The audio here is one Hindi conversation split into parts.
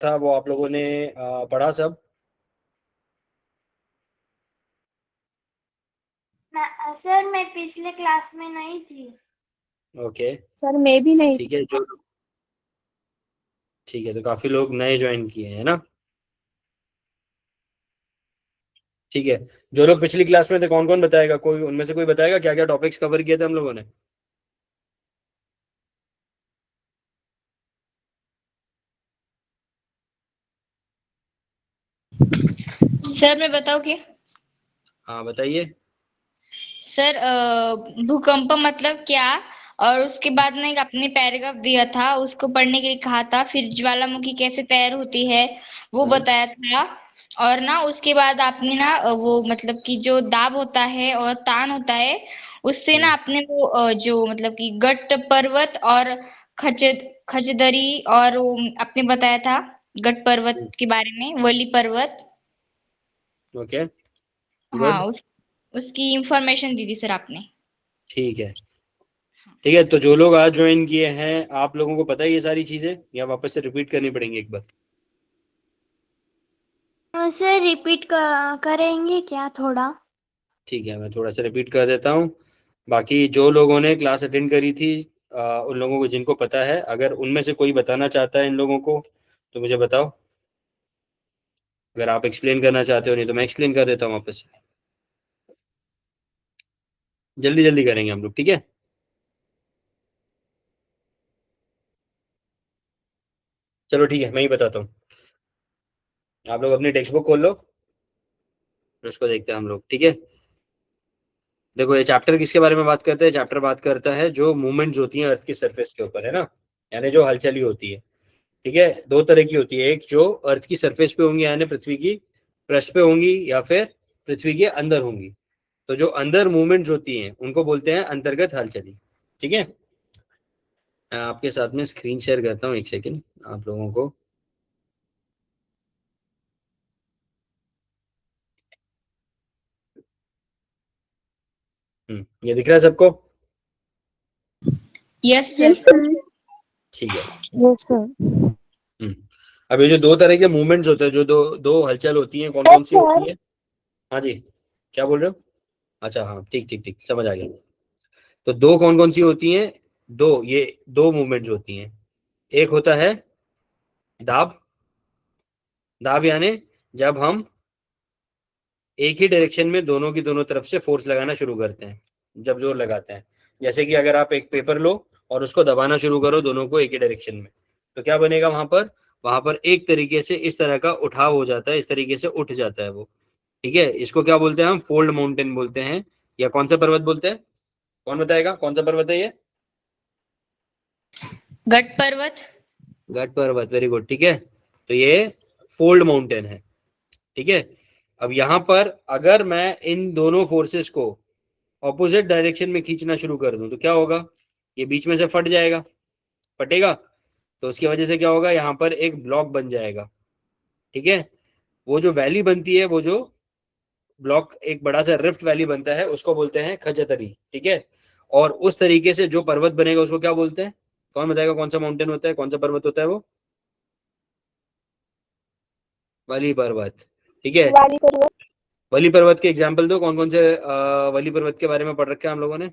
था वो आप लोगों ने पढ़ा सब? सर मैं पिछले क्लास में नहीं थी। ओके। सर मैं भी नहीं ठीक है, जो ठीक है, तो काफी लोग नए ज्वाइन किए हैं ना। ठीक है, जो लोग पिछली क्लास में थे कौन कौन बताएगा, कोई उनमें से कोई बताएगा क्या क्या टॉपिक्स कवर किए थे हम लोगों ने? सर मैं बताऊँ क्या? हाँ बताइए। सर भूकंप मतलब क्या, और उसके बाद ना एक आपने पैराग्राफ दिया था, उसको पढ़ने के लिए कहा था। फिर ज्वालामुखी कैसे तैयार होती है वो हम्म। बताया था। और ना उसके बाद आपने ना वो मतलब कि जो दाब होता है और तान होता है, उससे ना हम्म। आपने वो जो मतलब कि गट पर्वत और खच खचदरी, और वो आपने बताया था गट पर्वत के बारे में, वली पर्वत। ओके। हाँ गुड। उसकी इंफॉर्मेशन दी थी सर आपने। ठीक है। ठीक है, तो जो लोग आज ज्वाइन किए हैं आप लोगों को पता है ये सारी चीजें, या वापस से रिपीट करनी पड़ेंगी एक बार? सर रिपीट करेंगे क्या थोड़ा? ठीक है, मैं थोड़ा सा रिपीट कर देता हूँ। बाकी जो लोगों ने क्लास अटेंड करी थी, उन लोगों को जिनको पता है, अगर उनमें से कोई बताना चाहता है इन लोगों को तो मुझे बताओ। अगर आप एक्सप्लेन करना चाहते हो, नहीं तो मैं एक्सप्लेन कर देता हूँ वापस से। जल्दी जल्दी करेंगे हम लोग, ठीक है। चलो ठीक है, मैं ही बताता हूँ। आप लोग अपनी टेक्स्ट बुक खोल लो, फिर उसको देखते हैं हम लोग, ठीक है। देखो, ये चैप्टर किसके बारे में बात करता है? चैप्टर बात करता है जो मूवमेंट्स होती हैं अर्थ की सरफेस के ऊपर, है ना। यानी जो हलचली होती है। ठीक है, दो तरह की होती है, एक जो अर्थ की सरफेस पे होंगी यानी पृथ्वी की पृष्ठ पे होंगी, या फिर पृथ्वी के अंदर होंगी। तो जो अंदर मूवमेंट्स होती हैं उनको बोलते हैं अंतर्गत हलचली। ठीक है। मैं आपके साथ में स्क्रीन शेयर करता हूँ, एक सेकेंड आप लोगों को। ये दिख रहा है सबको? Yes yes sir. सर। ठीक है। Yes sir. हम्म अब ये जो दो तरह के मूवमेंट्स होते हैं, जो दो दो हलचल होती हैं, कौन कौन यस सी होती सर। है? हाँ जी। क्या बोल रहे हो? अच्छा, हाँ, ठीक ठीक ठीक, समझ आ गया। तो दो कौन कौन सी होती हैं? ये दो मूवमेंट्स होती हैं। एक होता है दाब। दाब यानी जब हम एक ही डायरेक्शन में दोनों की दोनों तरफ से फोर्स लगाना शुरू करते हैं, जब जोर लगाते हैं। जैसे कि अगर आप एक पेपर लो और उसको दबाना शुरू करो दोनों को एक ही डायरेक्शन में, तो क्या बनेगा वहां पर एक तरीके से इस तरह का उठाव हो जाता है, इस तरीके से उठ जाता है वो। ठीक है, इसको क्या बोलते हैं? हम फोल्ड माउंटेन बोलते हैं। या कौन सा पर्वत बोलते हैं? कौन बताएगा कौन सा पर्वत है ये? गट पर्वत। घाट पर्वत, वेरी गुड, ठीक है। तो ये फोल्ड माउंटेन है। ठीक है। अब यहाँ पर अगर मैं इन दोनों फोर्सेस को ऑपोजिट डायरेक्शन में खींचना शुरू कर दूं तो क्या होगा? ये बीच में से फट जाएगा, फटेगा। तो उसकी वजह से क्या होगा? यहाँ पर एक ब्लॉक बन जाएगा। ठीक है। वो जो वैली बनती है, वो जो ब्लॉक एक बड़ा सा रिफ्ट वैली बनता है, उसको बोलते हैं खजतरी। ठीक है। और उस तरीके से जो पर्वत बनेगा उसको क्या बोलते हैं? कौन बताएगा कौन सा माउंटेन होता है, कौन सा पर्वत होता है वो? वली पर्वत। ठीक है। वाली पर्वत। वली पर्वत के एग्जाम्पल दो, कौन कौन से वली पर्वत के बारे में पढ़ रखे हैं हम लोगों ने?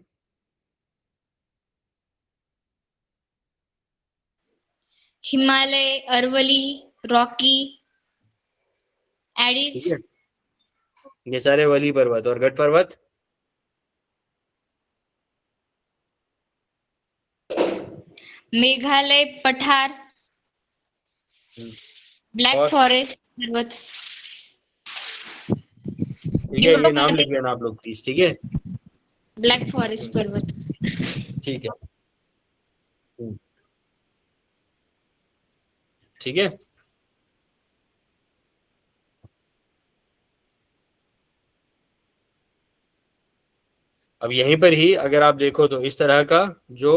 Himalaya, Aravalli, Rocky, Aedes. ठीक है, ये सारे वली पर्वत। और गट पर्वत? मेघालय पठार, हम्म, ब्लैक और फॉरेस्ट पर्वत, ठीक है, ये नाम लिख यूरोप, लेना आप लोग प्लीज, ठीक है। ब्लैक फॉरेस्ट हम्म, पर्वत। ठीक है। हम्म, ठीक है। अब यहीं पर ही अगर आप देखो तो इस तरह का जो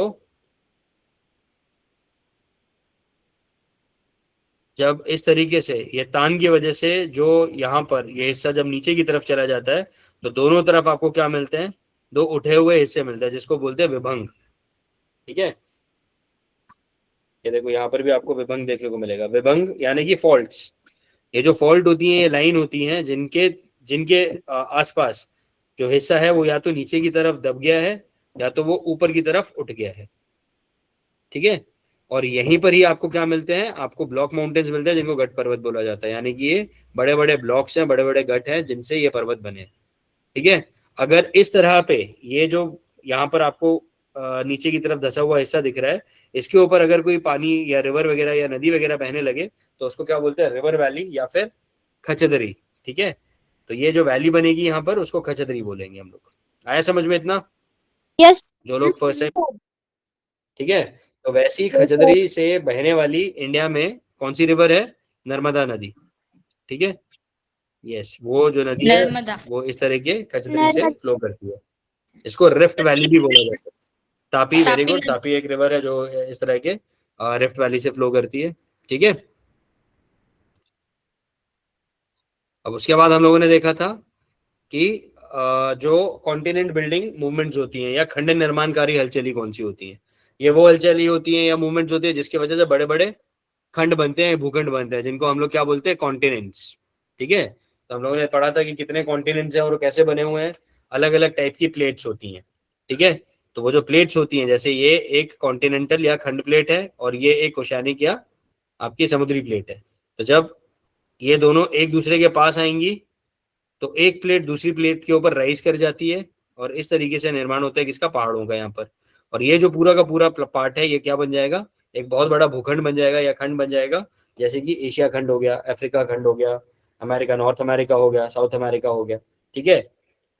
जब इस तरीके से ये तान की वजह से जो यहाँ पर ये हिस्सा जब नीचे की तरफ चला जाता है, तो दोनों तरफ आपको क्या मिलते हैं? दो उठे हुए हिस्से मिलते हैं जिसको बोलते हैं विभंग। ठीक है। ये देखो यहाँ पर भी आपको विभंग देखने को मिलेगा। विभंग यानी कि फॉल्ट्स। ये जो फॉल्ट होती है, ये लाइन होती हैं जिनके जिनके आसपास जो हिस्सा है वो या तो नीचे की तरफ दब गया है या तो वो ऊपर की तरफ उठ गया है। ठीक है। और यहीं पर ही आपको क्या मिलते हैं, आपको ब्लॉक माउंटेन्स मिलते हैं जिनको गट पर्वत बोला जाता है। यानी कि ये बड़े बड़े ब्लॉक्स हैं, बड़े बड़े गट हैं जिनसे ये पर्वत बने हैं। ठीक है। अगर इस तरह पे ये जो यहाँ पर आपको नीचे की तरफ धसा हुआ हिस्सा दिख रहा है, इसके ऊपर अगर कोई पानी या रिवर वगैरह या नदी वगैरह बहने लगे तो उसको क्या बोलते हैं, रिवर वैली या फिर खचदरी। ठीक है। तो ये जो वैली बनेगी यहाँ पर उसको खचदरी बोलेंगे हम लोग। आया समझ में इतना, यस। जो लोग फर्स्ट टाइम। ठीक है। तो वैसी खचदरी से बहने वाली इंडिया में कौन सी रिवर है, नर्मदा नदी। ठीक है। यस, वो जो नदी है नर्मदा। वो इस तरह के खचदरी से नर्मदा। फ्लो करती है। इसको रिफ्ट वैली भी बोला जाता है। Tapi, very Tapi good. नदी। तापी एक रिवर है जो इस तरह के रिफ्ट वैली से फ्लो करती है। ठीक है। अब उसके बाद हम लोगों ने देखा था कि जो कॉन्टिनेंट बिल्डिंग मूवमेंट्स होती हैं या खंड निर्माणकारी हलचली कौन सी होती हैं। ये वो हलचली होती हैं या मूवमेंट्स होती है जिसकी वजह से बड़े बड़े खंड बनते हैं, भूखंड बनते हैं, जिनको हम लोग क्या बोलते हैं, कॉन्टिनेंट्स। ठीक है। तो हम लोगों ने पढ़ा था कि कितने कॉन्टिनेंट्स हैं और वो कैसे बने हुए हैं। अलग अलग टाइप की प्लेट्स होती हैं। ठीक है। तो वो जो प्लेट्स होती हैं, जैसे ये एक कॉन्टिनेंटल या खंड प्लेट है और ये एक ओशियानिक या आपकी समुद्री प्लेट है। तो जब ये दोनों एक दूसरे के पास आएंगी तो एक प्लेट दूसरी प्लेट के ऊपर राइज कर जाती है और इस तरीके से निर्माण होता है किसका, पहाड़ों का यहाँ पर। और ये जो पूरा का पूरा पार्ट है ये क्या बन जाएगा, एक बहुत बड़ा भूखंड बन जाएगा या खंड बन जाएगा। जैसे कि एशिया खंड हो गया, अफ्रीका खंड हो गया, अमेरिका, नॉर्थ अमेरिका हो गया, साउथ अमेरिका हो गया। ठीक है।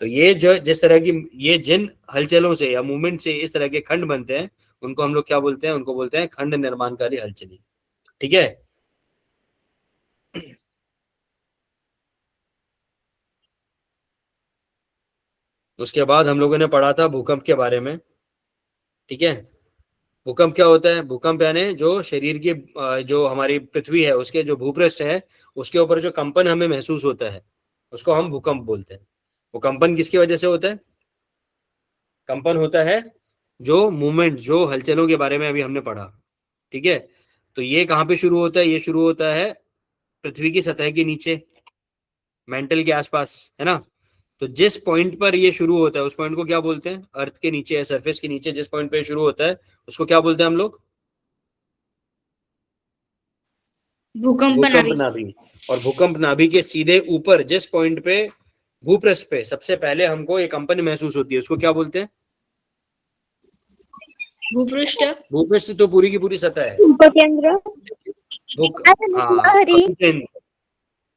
तो ये जो जिस तरह की ये जिन हलचलों से या मूवमेंट से इस तरह के खंड बनते हैं उनको हम लोग क्या बोलते हैं, उनको बोलते हैं खंड निर्माणकारी हलचली। ठीक है। उसके बाद हम लोगों ने पढ़ा था भूकंप के बारे में। ठीक है। भूकंप क्या होता है, भूकंप यानी जो शरीर की जो हमारी पृथ्वी है उसके जो भूपृष्ठ है उसके ऊपर जो कंपन हमें महसूस होता है उसको हम भूकंप बोलते हैं। वो कंपन किसकी वजह से होता है, कंपन होता है जो मूवमेंट, जो हलचलों के बारे में अभी हमने पढ़ा। ठीक है। तो ये कहाँ पे शुरू होता है, ये शुरू होता है पृथ्वी की सतह के नीचे, मेंटल के आसपास, है ना। तो जिस पॉइंट पर ये शुरू होता है उस पॉइंट को क्या बोलते हैं, अर्थ के नीचे या सरफेस के नीचे जिस पॉइंट पे शुरू होता है उसको क्या बोलते हैं हम लोग, भूकंप भूकंप नाभिक। नाभि। और भूकंप नाभि के सीधे ऊपर जिस पॉइंट पे भूपृष्ठ पे सबसे पहले हमको एक कंपन महसूस होती है उसको क्या बोलते हैं, भूपृष्ठ। भूपृष्ठ तो पूरी की पूरी सतह है। उपकेंद्र। भूक अच्छा, हाँ, लहरी। अपिकेंद्र,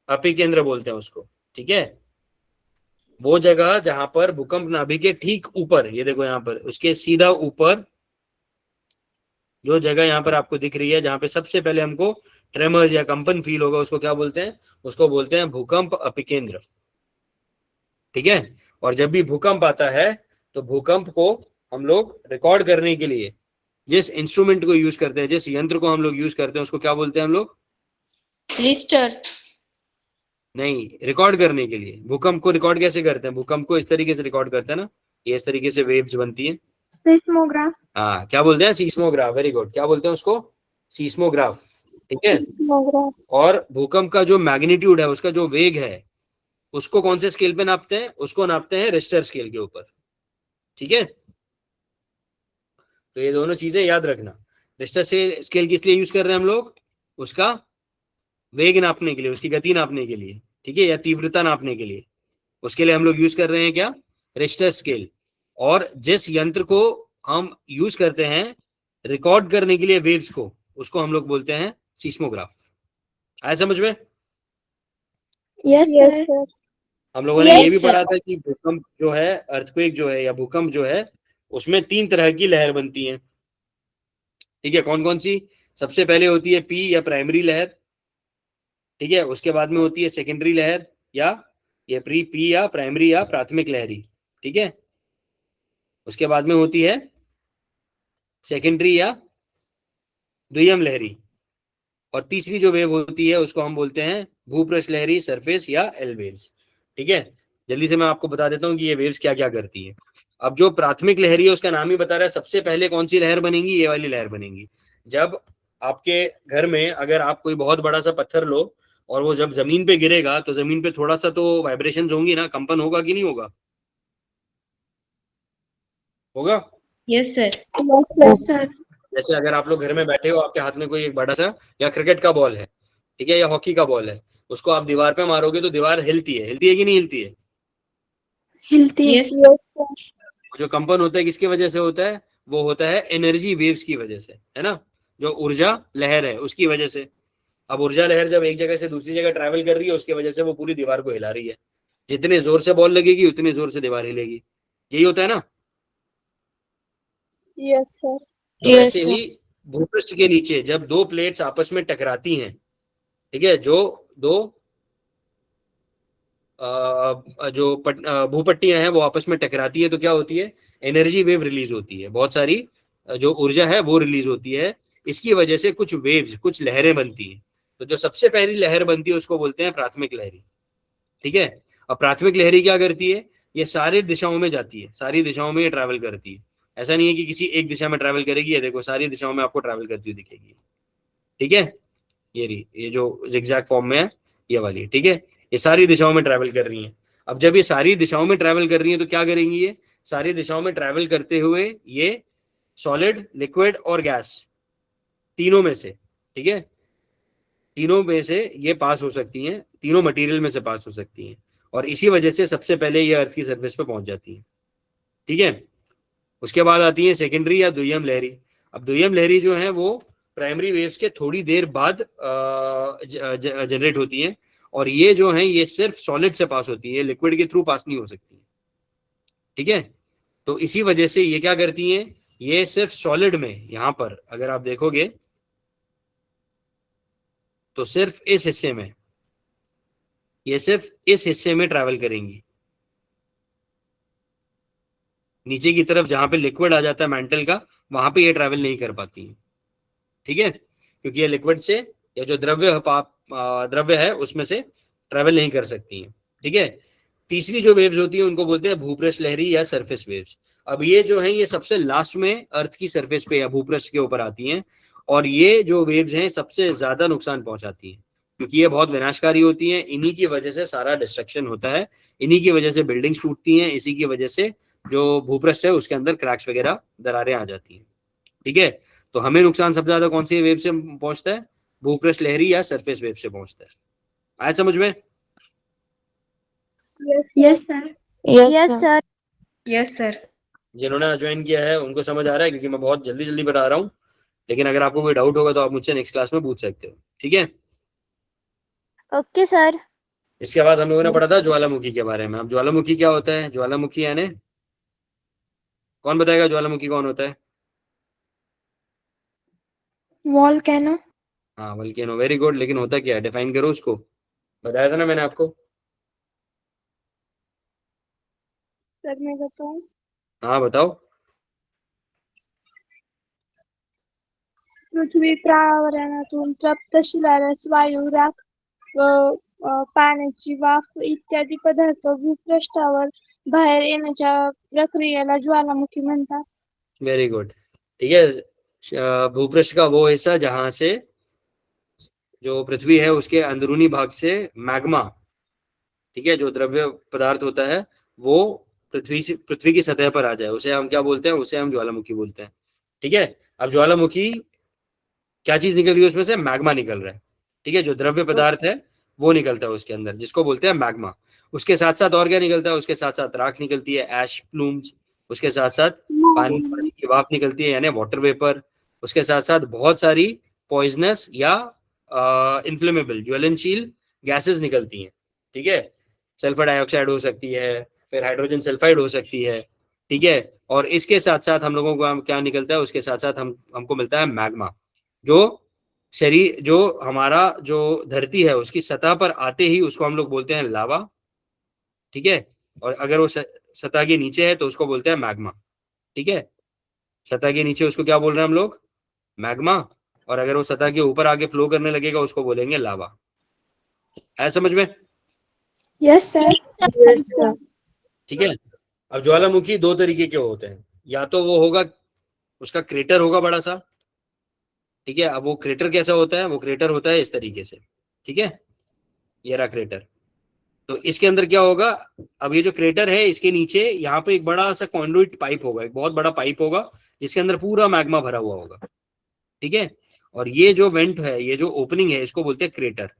अपिकेंद्र बोलते हैं उसको। ठीक है। वो जगह जहां पर भूकंप नाभि के ठीक ऊपर, ये देखो यहाँ पर उसके सीधा ऊपर जो जगह यहाँ पर आपको दिख रही है जहां पे सबसे पहले हमको ट्रेमर्स या कंपन फील होगा उसको क्या बोलते हैं, उसको बोलते हैं भूकंप अपिकेंद्र। ठीक है। और जब भी भूकंप आता है तो भूकंप को हम लोग रिकॉर्ड करने के लिए जिस इंस्ट्रूमेंट को यूज करते हैं, जिस यंत्र को हम लोग यूज करते हैं उसको क्या बोलते हैं हम लोग, रिस्टर। नहीं, रिकॉर्ड करने के लिए। भूकंप को रिकॉर्ड कैसे करते हैं, भूकंप को इस तरीके से रिकॉर्ड करते हैं ना, ये इस तरीके से वेव्स बनती है। सिस्मोग्राफ। हाँ, क्या बोलते हैं, सीस्मोग्राफ। वेरी गुड, क्या बोलते हैं उसको, सीस्मोग्राफ। ठीक है। सिस्मोग्राफ। और भूकंप का जो मैग्नीट्यूड है, उसका जो वेग है, उसको कौन से स्केल पे नापते हैं, उसको नापते हैं रिश्टर स्केल के ऊपर। ठीक है। तो ये दोनों चीजें याद रखना। रिश्टर से स्केल किस लिए यूज कर रहे हैं हम लोग, उसका वेग नापने के लिए, उसकी गति नापने के लिए। ठीक है। या तीव्रता नापने के लिए, उसके लिए हम लोग यूज कर रहे हैं क्या, रिश्टर स्केल। और जिस यंत्र को हम यूज करते हैं रिकॉर्ड करने के लिए वेव्स को, उसको हम लोग बोलते हैं सीस्मोग्राफ। आया समझ में। Yes sir. हम लोगों ने ये यस भी सर। पढ़ा था कि भूकंप जो है, अर्थक्वेक जो है या भूकंप जो है, उसमें 3 तरह की लहर बनती है। ठीक है। कौन कौन सी, सबसे पहले होती है पी या प्राइमरी लहर। ठीक है। उसके बाद में होती है सेकेंडरी लहर या ये प्री पी या प्राइमरी या प्राथमिक लहरी। ठीक है। उसके बाद में होती है सेकेंडरी या द्वितीयम लहरी। और तीसरी जो वेव होती है उसको हम बोलते हैं भूपृष्ठ लहरी, सरफेस या एल वेव्स। ठीक है। जल्दी से मैं आपको बता देता हूँ कि ये वेव्स क्या क्या करती है। अब जो प्राथमिक लहरी है उसका नाम ही बता रहा है, सबसे पहले कौन सी लहर बनेगी, ये वाली लहर बनेगी। जब आपके घर में अगर आप कोई बहुत बड़ा सा पत्थर लो और वो जब जमीन पे गिरेगा तो जमीन पे थोड़ा सा तो वाइब्रेशंस होंगी ना, कंपन होगा कि नहीं होगा? होगा। Yes sir. Yes sir. जैसे अगर आप लोग घर में बैठे हो, आपके हाथ में कोई एक बड़ा सा या क्रिकेट का बॉल है, ठीक है, या हॉकी का बॉल है, उसको आप दीवार पे मारोगे तो दीवार हिलती है कि नहीं हिलती है? हिलती है। यस जो कंपन होता है किसकी वजह से होता है? वो होता है एनर्जी वेव्स की वजह से, है ना, जो ऊर्जा लहर है उसकी वजह से। अब ऊर्जा लहर जब एक जगह से दूसरी जगह ट्रैवल कर रही है, उसकी वजह से वो पूरी दीवार को हिला रही है। जितने जोर से बॉल लगेगी उतनी जोर से दीवार हिलेगी। यही होता है ना? Yes sir. तो वैसे ही भूपृष्ठ के नीचे जब दो प्लेट्स आपस में टकराती हैं, ठीक है, जो दो भूपट्टियां हैं वो आपस में टकराती है तो क्या होती है? एनर्जी वेव रिलीज होती है, बहुत सारी जो ऊर्जा है वो रिलीज होती है। इसकी वजह से कुछ वेव्स, कुछ लहरें बनती हैं। तो जो सबसे पहली लहर बनती है उसको बोलते हैं प्राथमिक लहरी, ठीक है। अब प्राथमिक लहरी क्या करती है? ये सारी दिशाओं में जाती है, सारी दिशाओं में ये ट्रैवल करती है। ऐसा नहीं है कि किसी एक दिशा में ट्रैवल करेगी, ये देखो सारी दिशाओं में आपको ट्रैवल करती हुई दिखेगी, ठीक है। ये रही, ये जो जिगजैग फॉर्म में है, ये वाली, ठीक है। ये सारी दिशाओं में ट्रैवल कर रही हैं। अब जब ये सारी दिशाओं में ट्रैवल कर रही हैं तो क्या करेंगी? ये सारी दिशाओं में ट्रैवल करते हुए ये सॉलिड, लिक्विड और गैस, तीनों में से, ठीक है, तीनों में से ये पास हो सकती हैं, तीनों मटेरियल में से पास हो सकती हैं। और इसी वजह से सबसे पहले ये अर्थ की सरफेस पे पहुंच जाती है, ठीक है। उसके बाद आती है सेकेंडरी या दुय्यम लहरी। अब दुय्यम लहरी जो है वो प्राइमरी वेव्स के थोड़ी देर बाद जनरेट होती हैं। और ये जो है ये सिर्फ सॉलिड से पास होती है, लिक्विड के थ्रू पास नहीं हो सकती, ठीक है। तो इसी वजह से ये क्या करती हैं? ये सिर्फ सॉलिड में, यहां पर अगर आप देखोगे तो सिर्फ इस हिस्से में, ये सिर्फ इस हिस्से में ट्रैवल करेंगी। नीचे की तरफ जहां पे लिक्विड आ जाता है मेंटल का, वहां पे ये ट्रैवल नहीं कर पाती है, ठीक है, क्योंकि ये लिक्विड से या जो द्रव्य है उसमें से ट्रैवल नहीं कर सकती हैं, ठीक है। तीसरी जो वेव्स होती है उनको बोलते हैं भूपृष्ठ लहरी या सरफेस वेव्स। अब ये जो है ये सबसे लास्ट में अर्थ की सरफेस पे या भूपृष्ठ के ऊपर आती हैं। और ये जो वेव्स हैं सबसे ज्यादा नुकसान पहुंचाती हैं, क्योंकि ये बहुत विनाशकारी होती हैं। इन्हीं की वजह से सारा डिस्ट्रक्शन होता है, इन्हीं की वजह से बिल्डिंग्स टूटती हैं, इसी की वजह से जो भूपृष्ठ है उसके अंदर क्रैक्स वगैरह, दरारें आ जाती हैं, ठीक है। तो हमें नुकसान सबसे ज्यादा कौन सी वेव से पहुंचता है? भूपृष्ठ लहरी या सरफेस वेव से पहुंचता है। आया समझ में? Yes sir. Yes sir. Yes sir. जिन्होंने ज्वाइन किया है उनको समझ आ रहा है, क्योंकि मैं बहुत जल्दी जल्दी बता रहा हूँ। लेकिन अगर आपको कोई डाउट होगा तो आप मुझसे नेक्स्ट क्लास में पूछ सकते हो, ठीक है। Okay sir. इसके बाद हम लोगों ने पढ़ा था ज्वालामुखी के बारे में। अब ज्वालामुखी क्या होता है? ज्वालामुखी यानी, कौन बताएगा ज्वालामुखी कौन होता है? वॉल्केनो। हाँ, वल्केनो, वेरी गुड। लेकिन होता क्या है, डिफाइन करो उसको। बताया था ना मैंने आपको। सर मैं बताऊं? हाँ बताओ। पृथ्वी प्रावरणातून तप्त शिलारस, वायू, राख व पाण्याची वाफ इत्यादी पदार्थ भूपृष्ठावर बाहेर येण्याच्या प्रक्रियेला ज्वालामुखी म्हणतात. वेरी गुड, ठीक है। भूपृष्ठ का वो हिस्सा जहां से, जो पृथ्वी है उसके अंदरूनी भाग से मैग्मा, ठीक है, जो द्रव्य पदार्थ होता है वो पृथ्वी की सतह पर आ जाए, उसे हम क्या बोलते हैं? उसे हम ज्वालामुखी बोलते हैं, ठीक है। अब ज्वालामुखी क्या चीज निकल रही है उसमें से? मैग्मा निकल रहा है, ठीक है। जो द्रव्य पदार्थ है वो निकलता है उसके अंदर, जिसको बोलते हैं मैग्मा। उसके साथ साथ और क्या निकलता है? उसके साथ साथ राख निकलती है, ऐश प्लूम्स। उसके साथ साथ पानी की वाफ निकलती है, यानी वाटर वेपर। उसके साथ साथ बहुत सारी पॉइजनस या इन्फ्लेमेबल, ज्वलनशील गैसेस निकलती हैं, ठीक है। सल्फर डाइऑक्साइड हो सकती है, फिर हाइड्रोजन सल्फाइड हो सकती है, ठीक है। और इसके साथ साथ हम लोगों को क्या निकलता है? उसके साथ साथ हमको मिलता है मैग्मा, जो शरीर, जो हमारा जो धरती है उसकी सतह पर आते ही उसको हम लोग बोलते हैं लावा, ठीक है। और अगर वो सतह के नीचे है तो उसको बोलते हैं मैग्मा, ठीक है। सतह के नीचे उसको क्या बोल रहे हैं हम लोग? मैग्मा। और अगर वो सतह के ऊपर आगे फ्लो करने लगेगा उसको बोलेंगे लावा। है समझ में? Yes sir. ठीक है। अब ज्वालामुखी दो तरीके के होते हैं, या तो वो होगा, उसका क्रेटर होगा बड़ा सा, ठीक है, अब वो क्रेटर कैसा होता है, वो क्रेटर होता है इस तरीके से। ठीक है, ये रहा क्रेटर। तो इसके अंदर क्या होगा, अब ये जो क्रेटर है इसके नीचे यहाँ पे एक बड़ा सा कॉन्डुइट पाइप होगा, एक बहुत बड़ा पाइप होगा जिसके अंदर पूरा मैग्मा भरा हुआ होगा। ठीक है, और ये जो वेंट है, ये जो ओपनिंग है, इसको बोलते हैं क्रेटर।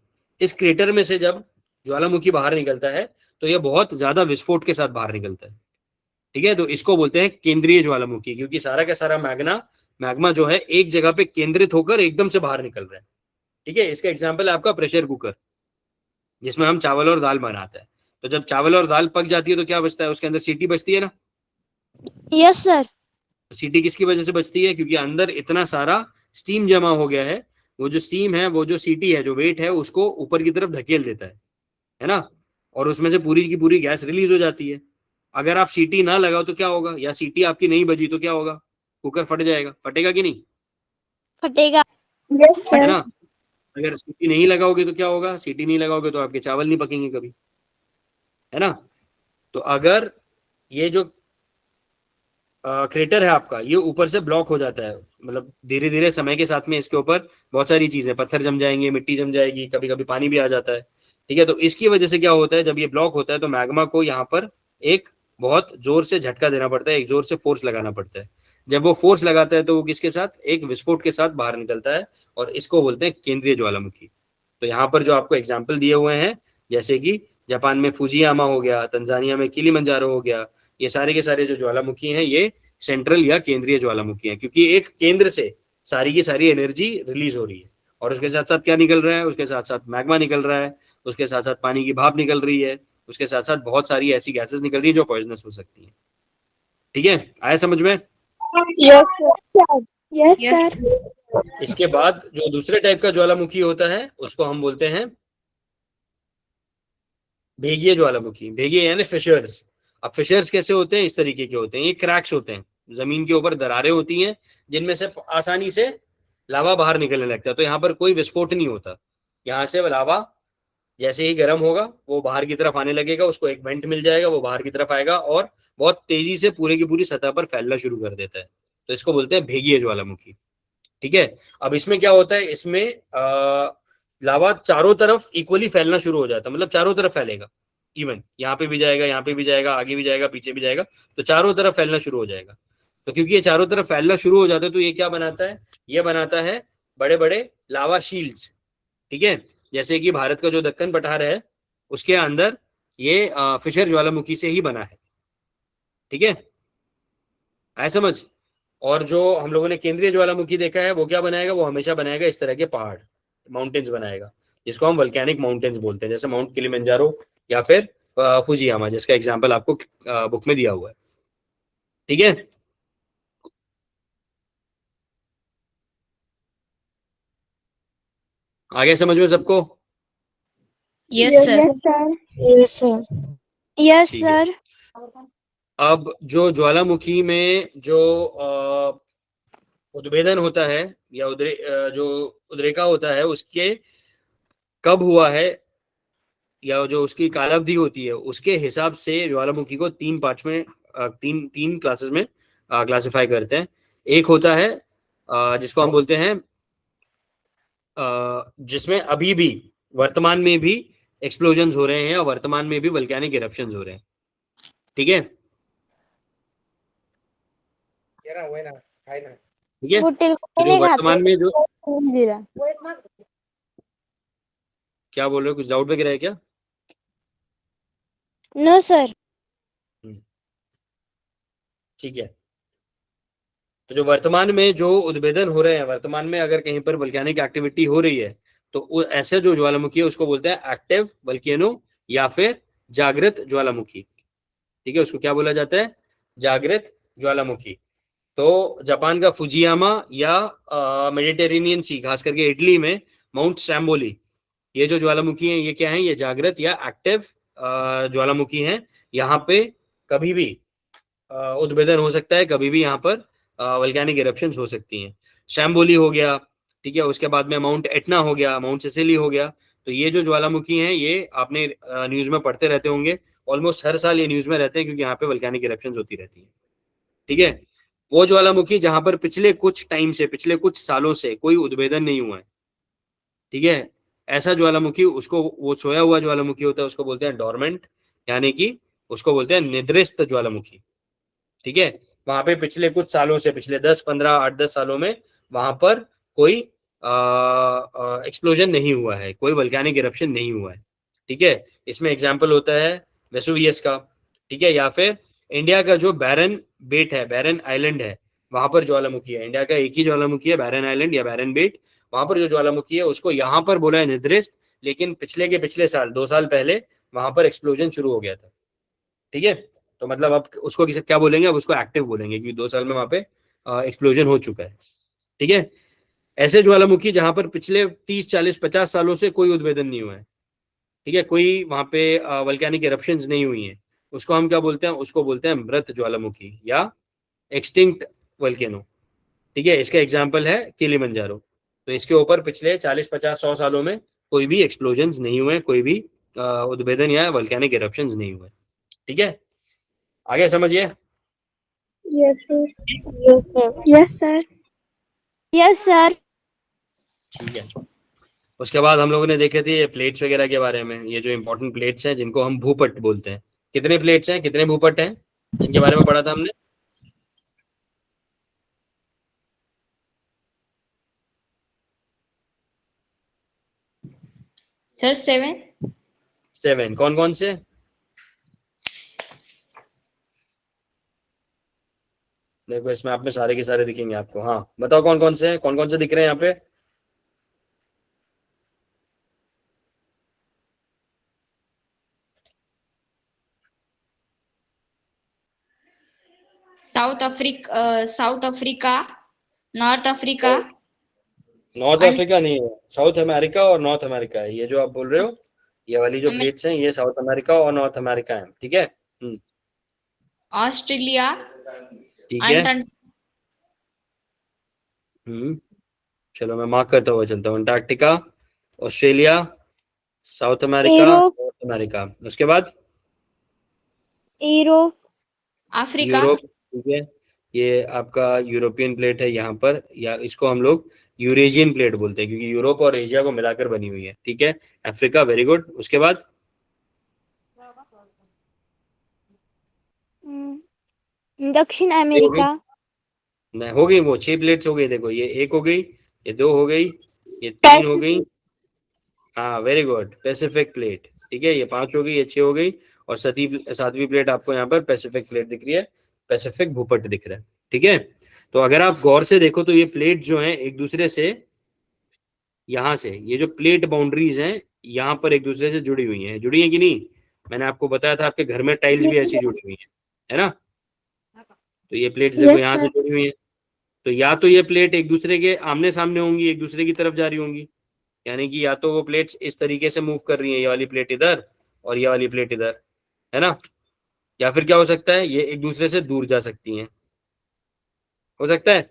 इस क्रेटर में से जब ज्वालामुखी बाहर निकलता है तो ये बहुत ज्यादा विस्फोट के साथ बाहर निकलता है। ठीक है, तो इसको बोलते हैं केंद्रीय ज्वालामुखी, क्योंकि सारा का सारा मैग्मा जो है एक जगह पे केंद्रित होकर एकदम से बाहर निकल रहा है। ठीक है, इसका एग्जाम्पल है आपका प्रेशर कुकर, जिसमें हम चावल और दाल बनाते हैं। तो जब चावल और दाल पक जाती है तो क्या बचता है, उसके अंदर सीटी बचती है ना। Yes sir. सीटी किसकी वजह से बचती है, क्योंकि अंदर इतना सारा स्टीम जमा हो गया है। वो जो स्टीम है, वो जो सीटी है, जो वेट है, उसको ऊपर की तरफ ढकेल देता है ना। और उसमें से पूरी की पूरी गैस रिलीज हो जाती है। अगर आप सीटी ना लगाओ तो क्या होगा, या सीटी आपकी नहीं बजी तो क्या होगा, कुकर फट जाएगा, फटेगा कि नहीं, फटेगा। यस है सर। ना। अगर सीटी नहीं लगाओगे तो क्या होगा, सीटी नहीं लगाओगे तो आपके चावल नहीं पकेंगे कभी, है ना। तो अगर ये जो क्रेटर है आपका, ये ऊपर से ब्लॉक हो जाता है, मतलब धीरे धीरे समय के साथ में इसके ऊपर बहुत सारी चीजें, पत्थर जम जाएंगे, मिट्टी जम जाएगी, कभी कभी पानी भी आ जाता है। ठीक है, तो इसकी वजह से क्या होता है, जब ये ब्लॉक होता है तो मैग्मा को यहाँ पर एक बहुत जोर से झटका देना पड़ता है, एक जोर से फोर्स लगाना पड़ता है। जब वो फोर्स लगाता है तो वो किसके साथ, एक विस्फोट के साथ बाहर निकलता है, और इसको बोलते हैं केंद्रीय ज्वालामुखी। तो यहाँ पर जो आपको एग्जाम्पल दिए हुए हैं, जैसे कि जापान में फुजियामा हो गया, तंजानिया में किलिमंजारो हो गया, ये सारे के सारे जो ज्वालामुखी हैं ये सेंट्रल या केंद्रीय ज्वालामुखी है, क्योंकि एक केंद्र से सारी की सारी एनर्जी रिलीज हो रही है। और उसके साथ साथ क्या निकल रहा है, उसके साथ साथ मैग्मा निकल रहा है, उसके साथ साथ पानी की भाप निकल रही है, उसके साथ साथ बहुत सारी ऐसी गैसेस निकल रही है जो पॉइजनस हो सकती है। ठीक है, आया समझ में। Yes sir. Yes yes sir. इसके बाद जो दूसरे टाइप का ज्वालामुखी होता है उसको हम बोलते हैं भेगीय ज्वालामुखी। भेगीय यानी फिशर्स। अब फिशर्स कैसे होते हैं, इस तरीके के होते हैं, ये क्रैक्स होते हैं, जमीन के ऊपर दरारें होती हैं जिनमें से आसानी से लावा बाहर निकलने लगता है। तो यहाँ पर कोई विस्फोट नहीं होता, यहाँ से लावा जैसे ही गर्म होगा वो बाहर की तरफ आने लगेगा, उसको एक वेंट मिल जाएगा, वो बाहर की तरफ आएगा और बहुत तेजी से पूरे की पूरी सतह पर फैलना शुरू कर देता है। तो इसको बोलते हैं भेगीय ज्वालामुखी। ठीक है, अब इसमें क्या होता है, इसमें लावा चारों तरफ इक्वली फैलना शुरू हो जाता है, मतलब चारों तरफ फैलेगा, इवन यहाँ पे भी जाएगा, यहाँ पे भी जाएगा, आगे भी जाएगा, पीछे भी जाएगा, तो चारों तरफ फैलना शुरू हो जाएगा। तो क्योंकि ये चारों तरफ फैलना शुरू हो जाता है तो ये क्या बनाता है, ये बनाता है बड़े बड़े लावा शील्ड्स। ठीक है, जैसे कि भारत का जो दक्कन पठार है उसके अंदर ये फिशर ज्वालामुखी से ही बना है। ठीक है, आया समझ। और जो हम लोगों ने केंद्रीय ज्वालामुखी देखा है वो क्या बनाएगा, वो हमेशा बनाएगा इस तरह के पहाड़, माउंटेन्स बनाएगा, जिसको हम वल्केनिक माउंटेन्स बोलते हैं, जैसे माउंट किलिमंजारो या फिर फुजियामा, जिसका एग्जाम्पल आपको बुक में दिया हुआ है। ठीक है, आगे समझ में सबको। Yes sir. Yes sir. Yes ठीक है, सर। अब जो ज्वालामुखी में जो उद्भेदन होता है या जो उद्रेका होता है, उसके कब हुआ है या जो उसकी कालावधि होती है उसके हिसाब से ज्वालामुखी को तीन पार्ट्स में तीन तीन क्लासेस में क्लासिफाई करते हैं। एक होता है जिसको हम बोलते हैं जिसमें अभी भी वर्तमान में भी एक्सप्लोजन हो रहे हैं और वर्तमान में भी वल्केनिक इरप्शन हो रहे हैं। ठीक है, ठीक है, वो तिल तो जो नहीं खाते। वर्तमान में जो, जीरा। क्या बोल रहे हो, कुछ डाउट वगैरह है क्या। No sir. हम्म, ठीक है, तो जो वर्तमान में जो उद्भेदन हो रहे हैं, वर्तमान में अगर कहीं पर वल्केनिक एक्टिविटी हो रही है तो ऐसे जो ज्वालामुखी है उसको बोलते हैं एक्टिव वल्केनो या फिर जागृत ज्वालामुखी। ठीक है, उसको क्या बोला जाता है, जागृत ज्वालामुखी। तो जापान का फुजियामा या मेडिटेरेनियन सी, खास करके इटली में माउंट सैम्बोली, ये जो ज्वालामुखी है ये क्या है, ये जागृत या एक्टिव ज्वालामुखी है। यहाँ पे कभी भी उद्भेदन हो सकता है, कभी भी यहाँ पर वल्केनिक इरप्शन हो सकती हैं। शैम्बोली हो गया, ठीक है, उसके बाद में माउंट एटना हो गया, माउंट सिसिली हो गया। तो ये जो ज्वालामुखी हैं ये आपने न्यूज में पढ़ते रहते होंगे, ऑलमोस्ट हर साल ये न्यूज में रहते हैं क्योंकि यहाँ पे वल्केनिक इरप्शन होती रहती है। ठीक है, वो ज्वालामुखी जहां पर पिछले कुछ टाइम से, पिछले कुछ सालों से कोई उद्भेदन नहीं हुआ है, ठीक है, ऐसा ज्वालामुखी, उसको, वो सोया हुआ ज्वालामुखी होता है, उसको बोलते हैं डोरमेंट, यानी कि उसको बोलते हैं निद्रिस्त ज्वालामुखी, ठीक है। वहां पे पिछले कुछ सालों से, पिछले 10-15, 8-10 सालों में वहां पर कोई एक्सप्लोजन नहीं हुआ है, कोई वल्केनिक इरप्शन नहीं हुआ है, ठीक है। इसमें एग्जाम्पल होता है वेसुवियस का, ठीक है, या फिर इंडिया का जो बैरन बेट है, बैरन आइलैंड है, वहां पर ज्वालामुखी है, इंडिया का एक ही ज्वालामुखी है, बैरन आइलैंड या बैरन बेट, वहां पर जो ज्वालामुखी है उसको यहाँ पर बोला है निद्रिस्त, लेकिन पिछले के पिछले साल, 2 साल पहले वहां पर एक्सप्लोजन शुरू हो गया था, ठीक है। तो मतलब अब उसको क्या बोलेंगे, अब उसको एक्टिव बोलेंगे, क्योंकि 2 साल में वहां पे एक्सप्लोजन हो चुका है, ठीक है। ऐसे ज्वालामुखी जहां पर पिछले 30-40-50 सालों से कोई उद्भेदन नहीं हुआ है, ठीक है, कोई वहां पे वल्केनिक इरप्शंस नहीं हुई हैं, उसको हम क्या बोलते हैं, उसको बोलते हैं मृत ज्वालामुखी या एक्सटिंक्ट वल्केनो, ठीक है। इसका एग्जाम्पल है किलिमंजारो। तो इसके ऊपर पिछले 40-50-100 सालों में कोई भी एक्सप्लोजन नहीं हुए, कोई भी उद्भेदन या वल्केनिक इरप्शंस नहीं हुए, ठीक है। आगे समझिए। Yes sir. Yes sir. Yes sir. ठीक है, उसके बाद हम लोगों ने देखे थे ये प्लेट्स वगैरह के बारे में, ये जो इंपॉर्टेंट प्लेट्स हैं जिनको हम भूपट बोलते हैं। कितने प्लेट्स हैं, कितने भूपट हैं, इनके बारे में पढ़ा था हमने। सर 7। 7। कौन कौन से, देखो इसमें आप में सारे के सारे दिखेंगे आपको, हाँ बताओ कौन कौन से हैं, कौन कौन से दिख रहे हैं यहाँ पे। South Africa, north Africa, north and Africa नहीं है, साउथ अमेरिका और नॉर्थ अमेरिका है, ये जो आप बोल रहे हो, ये वाली जो प्लेट्स हैं ये साउथ अमेरिका और नॉर्थ अमेरिका है, ठीक है। ऑस्ट्रेलिया ठीक है। एंड हम्म चलो मैं मार्क करता हुआ चलता हूँ, Antarctica, Australia, south America, Europe. North America, उसके बाद यूरोप। अफ्रीका। यूरोप, ठीक है, ये आपका यूरोपियन प्लेट है यहाँ पर, या इसको हम लोग यूरेशियन प्लेट बोलते हैं, क्योंकि यूरोप और एशिया को मिलाकर बनी हुई है, ठीक है। अफ्रीका, वेरी गुड, उसके बाद दक्षिण ये हो गई, अमेरिका। नहीं हो गई, वो 6 प्लेट्स हो गई, देखो ये एक हो गई, ये 2 हो गई, ये 3 हो गई, पैसिफिक। हाँ वेरी गुड, पैसिफिक प्लेट, ठीक है, ये 5 हो गई, ये 6 हो गई, और 7वीं प्लेट आपको यहाँ पर पैसिफिक प्लेट दिख रही है, पैसिफिक भूपट दिख रहा है, ठीक है। तो अगर आप गौर से देखो तो ये प्लेट जो है एक दूसरे से, यहाँ से ये जो प्लेट बाउंड्रीज हैं यहाँ पर एक दूसरे से जुड़ी हैं कि नहीं, मैंने आपको बताया था आपके घर में टाइल्स भी ऐसी जुड़ी हुई है ना। तो ये प्लेट्स देखो यस यहाँ से सर। जुड़ी हुई है, तो या तो ये प्लेट एक दूसरे के आमने सामने होंगी, एक दूसरे की तरफ जा रही होंगी, यानी कि या तो वो प्लेट्स इस तरीके से मूव कर रही है, ये वाली प्लेट इधर और ये वाली प्लेट इधर, है ना। या फिर क्या हो सकता है, ये एक दूसरे से दूर जा सकती हैं, हो सकता है।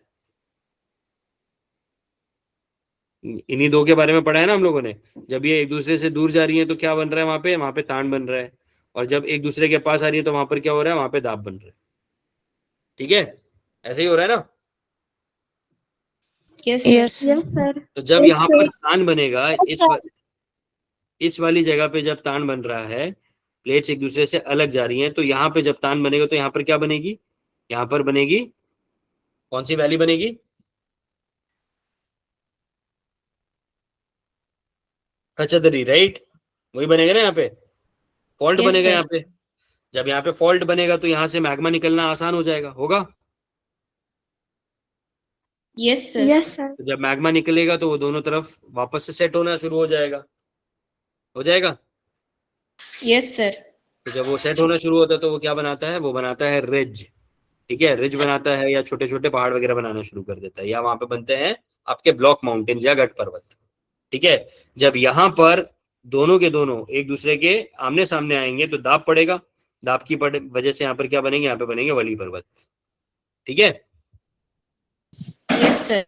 इन्हीं दो के बारे में पढ़ा है ना हम लोगों ने, जब ये एक दूसरे से दूर जा रही है तो क्या बन रहा है, वहां पे ताण बन रहा है, और जब एक दूसरे के पास आ रही है तो वहां पर क्या हो रहा है, वहां पे दाब बन रहा है, ठीक है, ऐसे ही हो रहा है ना। Yes yes sir. सर। तो जब यस यहाँ पर सर। तान बनेगा, अच्छा। इस वाली जगह पे जब तान बन रहा है, प्लेट्स एक दूसरे से अलग जा रही हैं, तो यहाँ पे जब तान बनेगा तो यहाँ पर क्या बनेगी, यहाँ पर बनेगी, कौन सी वैली बनेगी, खचदरी, राइट, वही बनेगा ना यहाँ पे, फॉल्ट यस बनेगा यहाँ सर। पे। जब यहाँ पे फॉल्ट बनेगा तो यहाँ से मैग्मा निकलना आसान हो जाएगा, होगा। Yes sir. Yes sir. तो जब मैग्मा निकलेगा तो वो दोनों तरफ वापस से सेट होना शुरू हो जाएगा, हो जाएगा। Yes sir. तो जब वो सेट होना शुरू होता है तो वो क्या बनाता है, वो बनाता है रिज, ठीक है, रिज बनाता है, या छोटे छोटे पहाड़ वगैरह बनाना शुरू कर देता है, या वहां पे बनते हैं आपके ब्लॉक माउंटेन्स या गढ़ पर्वत, ठीक है। जब यहाँ पर दोनों के दोनों एक दूसरे के आमने सामने आएंगे तो दाब पड़ेगा, दाब की वजह से यहाँ पर क्या बनेंगे, यहाँ पे बनेंगे वली पर्वत, ठीक है। Yes sir.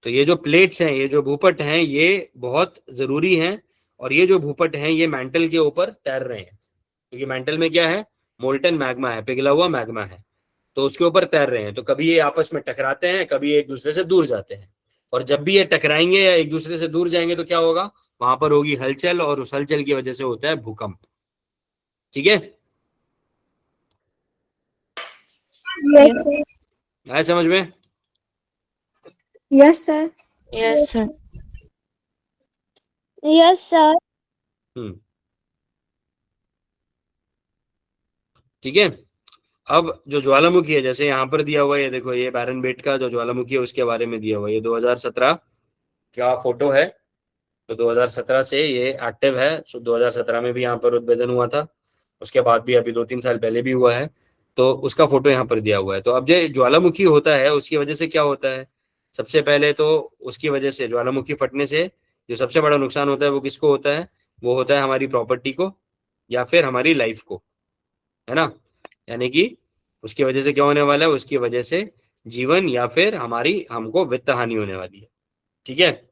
तो ये जो प्लेट्स हैं, ये जो भूपट हैं, ये बहुत जरूरी हैं, और ये जो भूपट हैं ये मेंटल के ऊपर तैर रहे हैं, क्योंकि मेंटल में क्या है, मोल्टन मैग्मा है, पिघला हुआ मैग्मा है, तो उसके ऊपर तैर रहे हैं, तो कभी ये आपस में टकराते हैं, कभी एक दूसरे से दूर जाते हैं। और जब भी ये टकराएंगे या एक दूसरे से दूर जाएंगे तो क्या होगा, वहां पर होगी हलचल, और उस हलचल की वजह से होता है भूकंप। ठीक है, Yes, sir. आया समझ में? Yes, sir. Yes sir. Yes, sir. हम्म, ठीक है। अब जो ज्वालामुखी है, जैसे यहाँ पर दिया हुआ है, ये देखो, ये बैरनबेट का जो ज्वालामुखी है उसके बारे में दिया हुआ है, ये 2017 क्या फोटो है। तो 2017 से ये एक्टिव है। 2017 में भी यहाँ पर उद्भेदन हुआ था, उसके बाद भी अभी 2-3 साल पहले भी हुआ है। तो उसका फोटो यहाँ पर दिया हुआ है। तो अब जो ज्वालामुखी होता है उसकी वजह से क्या होता है, सबसे पहले तो उसकी वजह से, ज्वालामुखी फटने से जो सबसे बड़ा नुकसान होता है वो किसको होता है, वो होता है हमारी प्रॉपर्टी को या फिर हमारी लाइफ को, है ना। यानी कि उसकी वजह से क्या होने वाला है, उसकी वजह से जीवन या फिर हमारी, हमको वित्त हानि होने वाली है। ठीक है।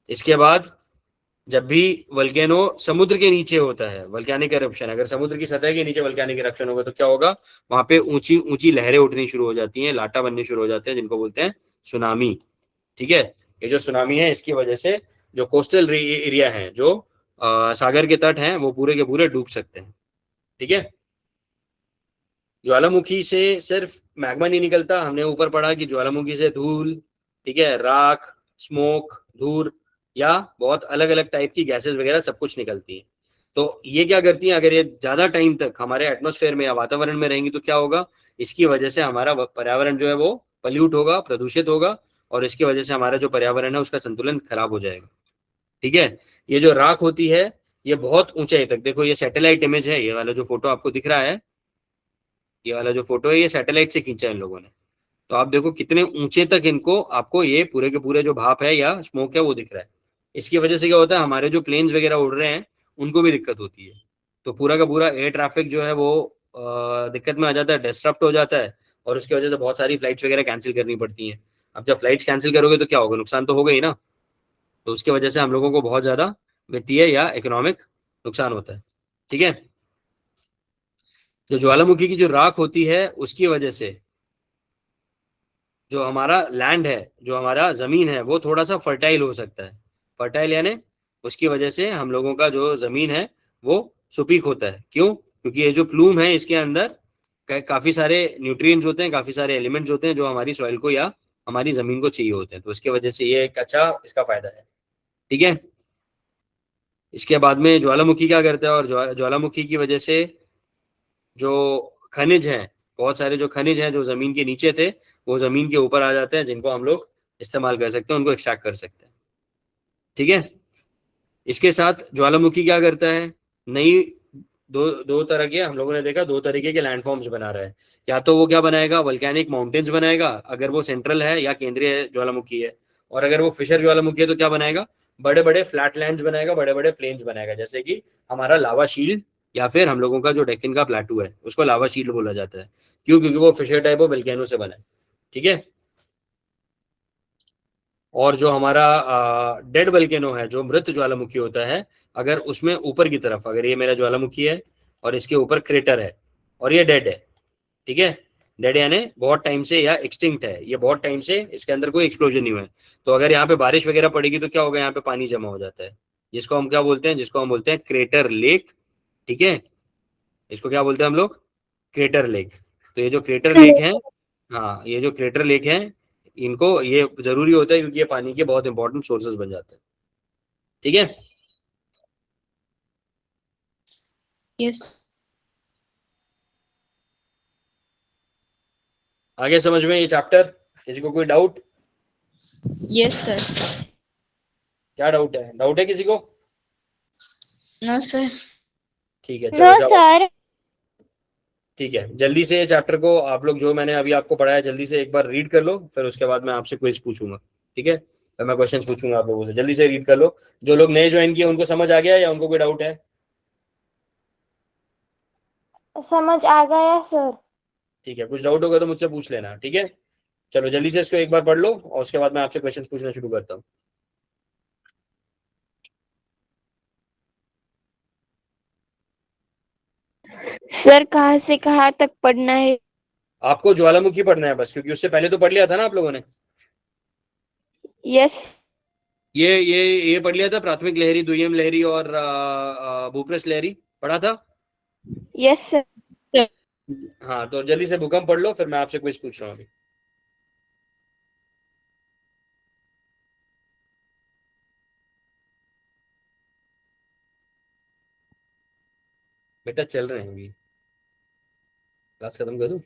इसके बाद जब भी वल्केनो समुद्र के नीचे होता है, वल्कैनिक एरप्शन, अगर समुद्र की सतह के नीचे वल्कैनिक एरप्शन होगा तो क्या होगा, वहां पे ऊंची ऊंची लहरें उठनी शुरू हो जाती हैं, लाटा बनने शुरू हो जाते हैं, जिनको बोलते हैं सुनामी। ठीक है। ये जो सुनामी है इसकी वजह से जो कोस्टल एरिया है, जो सागर के तट हैं, वो पूरे के पूरे डूब सकते हैं। ठीक है। ज्वालामुखी से सिर्फ मैग्मा नहीं निकलता, हमने ऊपर पढ़ा कि ज्वालामुखी से धूल, ठीक है, राख, स्मोक, धूल, या बहुत अलग अलग टाइप की गैसेस वगैरह सब कुछ निकलती हैं। तो ये क्या करती हैं, अगर ये ज्यादा टाइम तक हमारे एटमॉस्फेयर में या वातावरण में रहेंगी तो क्या होगा, इसकी वजह से हमारा पर्यावरण जो है वो पल्यूट होगा, प्रदूषित होगा, और इसकी वजह से हमारा जो पर्यावरण है उसका संतुलन खराब हो जाएगा। ठीक है। ये जो राख होती है, ये बहुत ऊंचाई तक, देखो ये सैटेलाइट इमेज है, ये वाला जो फोटो आपको दिख रहा है, ये वाला जो फोटो है ये सैटेलाइट से खींचा है इन लोगों ने। तो आप देखो कितने ऊंचे तक इनको, आपको ये पूरे के पूरे जो भाप है या स्मोक है वो दिख रहा है। इसकी वजह से क्या होता है, हमारे जो प्लेन्स वगैरह उड़ रहे हैं उनको भी दिक्कत होती है। तो पूरा का पूरा एयर ट्रैफिक जो है वो दिक्कत में आ जाता है, डिस्टर्ब हो जाता है, और उसकी वजह से बहुत सारी फ्लाइट्स वगैरह कैंसिल करनी पड़ती हैं। अब जब फ्लाइट्स कैंसिल करोगे तो क्या होगा, नुकसान तो होगा ही ना। तो उसकी वजह से हम लोगों को बहुत ज्यादा वित्तीय या इकोनॉमिक नुकसान होता है। ठीक है। जो ज्वालामुखी की जो राख होती है उसकी वजह से जो हमारा लैंड है, जो हमारा जमीन है, वो थोड़ा सा फर्टाइल हो सकता है। फर्टाइल यानी उसकी वजह से हम लोगों का जो जमीन है वो सुपीक होता है। क्यों? क्योंकि ये जो प्लूम है इसके अंदर काफी सारे न्यूट्रिएंट्स होते हैं, काफी सारे एलिमेंट्स होते हैं जो हमारी सॉइल को या हमारी जमीन को चाहिए होते हैं। तो इसकी वजह से ये एक अच्छा इसका फायदा है। ठीक है। इसके बाद में ज्वालामुखी क्या करता है, और ज्वालामुखी की वजह से जो खनिज हैं, बहुत सारे जो खनिज हैं जो जमीन के नीचे थे वो जमीन के ऊपर आ जाते हैं, जिनको हम लोग इस्तेमाल कर सकते हैं, उनको एक्सट्रैक्ट कर सकते हैं। ठीक है। इसके साथ ज्वालामुखी क्या करता है, नई दो दो तरह के, हम लोगों ने देखा, दो तरीके के लैंडफॉर्म्स बना रहा है। या तो वो क्या बनाएगा, वल्केनिक माउंटेन्स बनाएगा, अगर वो सेंट्रल है या केंद्रीय ज्वालामुखी है। और अगर वो फिशर ज्वालामुखी है तो क्या बनाएगा, बड़े बड़े फ्लैटलैंड्स बनाएगा, बड़े बड़े प्लेन्स बनाएगा, जैसे कि हमारा लावा शील्ड, या फिर हम लोगों का जो डेक्कन का प्लाटू है उसको लावा शील्ड बोला जाता है। क्यों? क्योंकि वो फिशर टाइप ऑफ वल्केनो से बना है। ठीक है। और जो हमारा डेड वल्केनो है, जो मृत ज्वालामुखी होता है, अगर उसमें ऊपर की तरफ, अगर ये मेरा ज्वालामुखी है और इसके ऊपर क्रेटर है और ये डेड है, ठीक है, डेड यानी बहुत टाइम से या एक्सटिंक्ट है, ये बहुत टाइम से इसके अंदर कोई एक्सप्लोजन नहीं हुआ है, तो अगर यहाँ पे बारिश वगैरह पड़ेगी तो क्या होगा, यहाँ पे पानी जमा हो जाता है, जिसको हम क्या बोलते हैं, जिसको हम बोलते हैं क्रेटर लेक। ठीक है। इसको क्या बोलते हैं हम लोग, क्रेटर लेक। तो ये जो क्रेटर लेक है, हाँ, ये जो क्रेटर लेक है, इनको ये जरूरी होता है क्योंकि ये पानी के बहुत इंपॉर्टेंट सोर्सेज बन जाते हैं। ठीक है। यस। आगे समझ में ये चैप्टर, किसी को कोई डाउट? Yes sir. क्या डाउट है किसी को? No sir. ठीक है, चलो No, जाओ। sir. ठीक है, जल्दी से ये चैप्टर को आप लोग, जो मैंने अभी आपको पढ़ाया, जल्दी से एक बार रीड कर लो, फिर उसके बाद मैं आपसे क्विज पूछूंगा। ठीक है, फिर मैं क्वेश्चंस पूछूंगा आप लोगों से, जल्दी से रीड कर लो। जो लोग नए ज्वाइन किए उनको समझ आ गया या उनको कोई डाउट है? समझ आ गया सर। ठीक है, कुछ डाउट होगा तो मुझसे पूछ लेना। ठीक है, चलो जल्दी से इसको एक बार पढ़ लो और उसके बाद मैं आपसे क्वेश्चंस पूछना शुरू करता हूँ। सर कहाँ से कहाँ तक पढ़ना है? आपको ज्वालामुखी पढ़ना है बस, क्योंकि उससे पहले तो पढ़ लिया था ना आप लोगों ने। यस। ये पढ़ लिया था, प्राथमिक लहरी, द्वितीय लहरी और भूपृष्ठ लहरी पढ़ा था। Yes sir. हाँ, तो जल्दी से भूकंप पढ़ लो, फिर मैं आपसे क्विज पूछ रहा हूँ अभी। बेटा चल रहे हैं अभी, क्लास खत्म करूँ।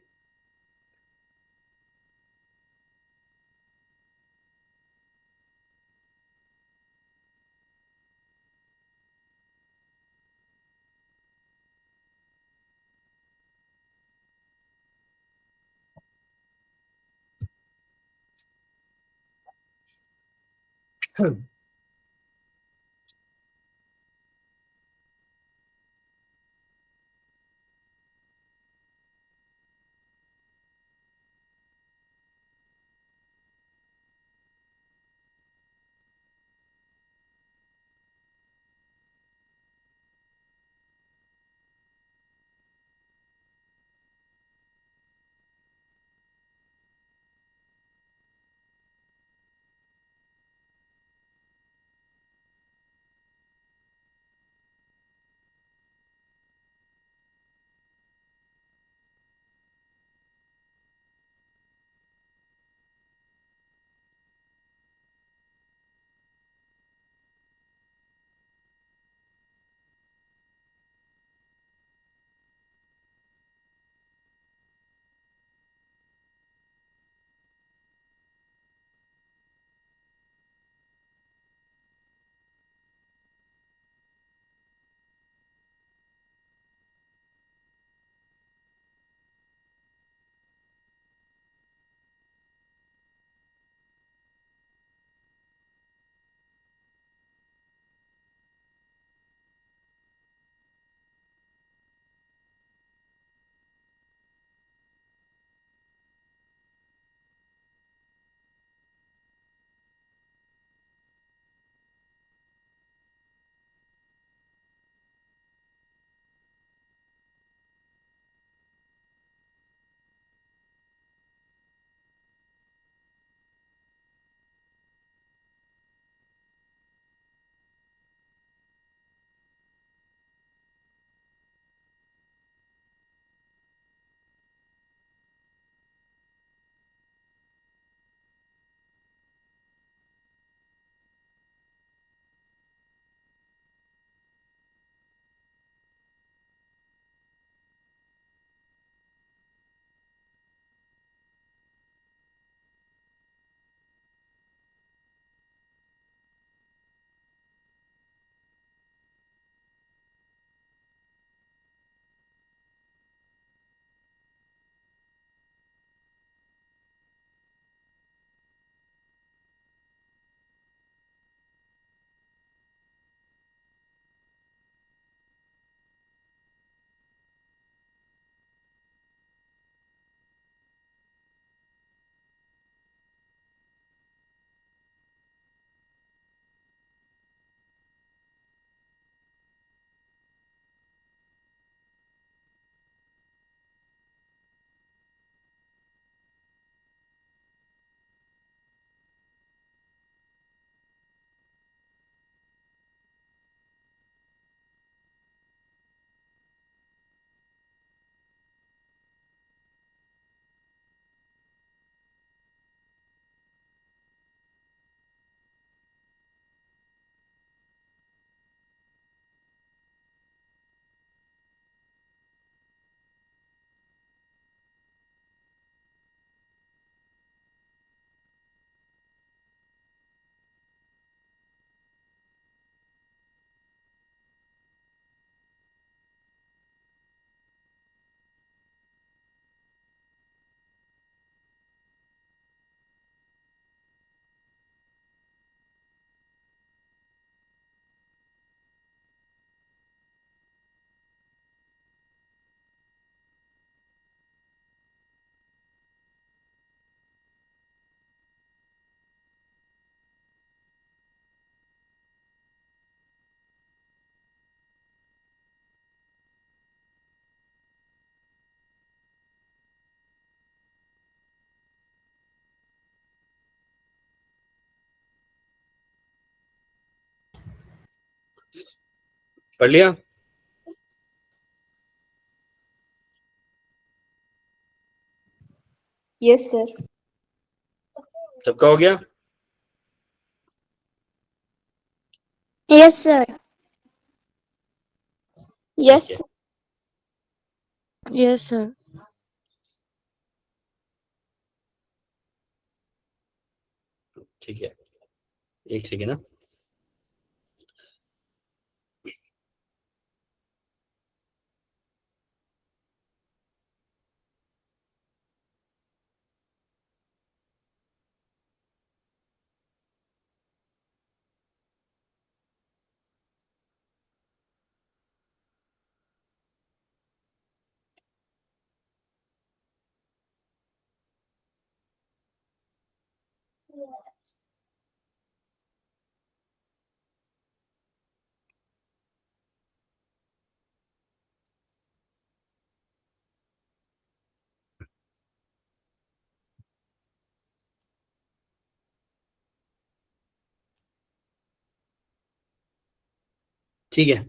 पढ़ लिया? Yes sir. सबका हो गया? Yes sir. ठीक है, यस यस सर। ठीक है, एक सेकेंड ना। ठीक है,